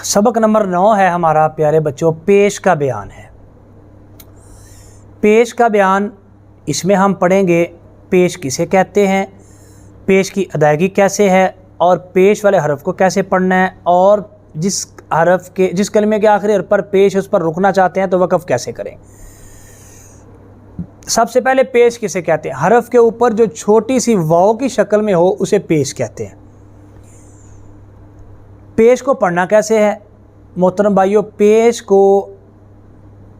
सबक नंबर 9 है हमारा प्यारे बच्चों, पेश का बयान है। पेश का बयान, इसमें हम पढ़ेंगे पेश किसे कहते हैं, पेश की अदायगी कैसे है और पेश वाले हरफ को कैसे पढ़ना है, और जिस कलमे के आखिरी हरफ पर पेश उस पर रुकना चाहते हैं तो वक़फ़ कैसे करें। सबसे पहले पेश किसे कहते हैं, हरफ के ऊपर जो छोटी सी वाव की शक्ल में हो उसे पेश कहते हैं। पेश को पढ़ना कैसे है मोहतरम भाइयों, पेश को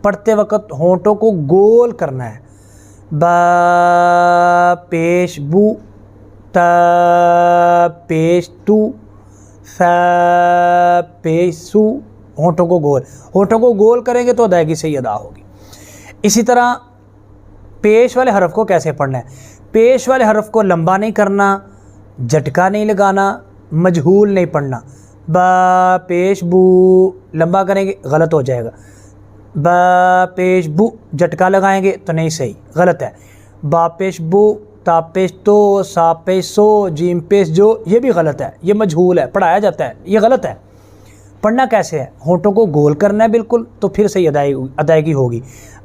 पढ़ते वक्त होंठों को गोल करना है। बा पेश बू, ता पेश तू, सा पेश सू, होंठों को गोल करेंगे तो अदायगी सही अदा होगी। इसी तरह पेश वाले हरफ को कैसे पढ़ना है, पेश वाले हरफ को लंबा नहीं करना, झटका नहीं लगाना, मजहूल नहीं पढ़ना। बा पेश बू लंबा करेंगे गलत हो जाएगा, बा पेश बू झटका लगाएंगे तो नहीं सही, गलत है। बा पेश बू, ता पेश तो, सा पेश सो, जीम पेश जो, ये भी गलत है, ये मजहूल है, पढ़ाया जाता है, ये गलत है। पढ़ना कैसे है, होंठों को गोल करना है बिल्कुल, तो फिर सही अदायगी होगी।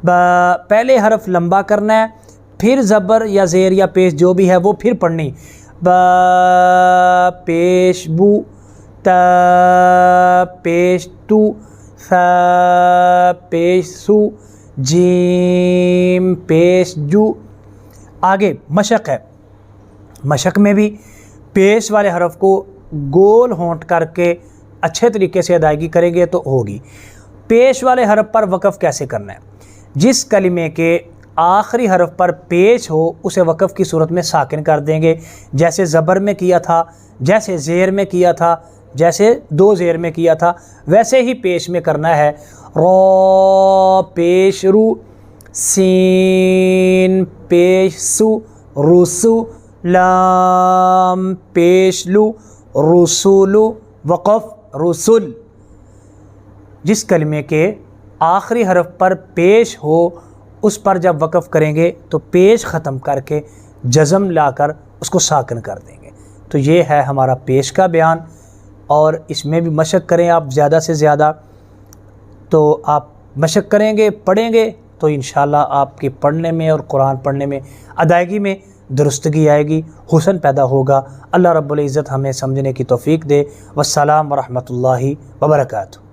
पहले हरफ लंबा करना है, फिर ज़बर या ज़ेर या पेश जो भी है वो फिर पढ़नी। बा पेश बू, ता पेश तू, सा पेश सू, जीम पेश जू। आगे मशक है, मशक में भी पेश वाले हरफ को गोल होंठ करके अच्छे तरीके से अदायगी करेंगे तो होगी। पेश वाले हरफ पर वक़फ़ कैसे करना है, जिस कलिमे के आखिरी हरफ पर पेश हो उसे वक़फ़ की सूरत में साकिन कर देंगे, जैसे ज़बर में किया था, जैसे ज़ेर में किया था, जैसे दो ज़ेर में किया था, वैसे ही पेश में करना है। रो पेश रू, सीन पेश सु, रुसु, लाम पेश लू, रुसुलु, वक़फ़ रुसुल। जिस कलमे के आखिरी हरफ पर पेश हो उस पर जब वक़फ़ करेंगे तो पेश ख़त्म करके जज़म लाकर उसको साकिन कर देंगे। तो ये है हमारा पेश का बयान, और इसमें भी मशक़ करें आप ज़्यादा से ज़्यादा। तो आप मशक़ करेंगे, पढ़ेंगे तो इंशाअल्लाह आपके पढ़ने में और कुरान पढ़ने में अदायगी में दुरुस्तगी आएगी, हुस्न पैदा होगा। अल्लाह रब्बुल इज़्ज़त हमें समझने की तौफ़ीक दे। वस्सलाम व रहमतुल्लाहि व बरकातुहू।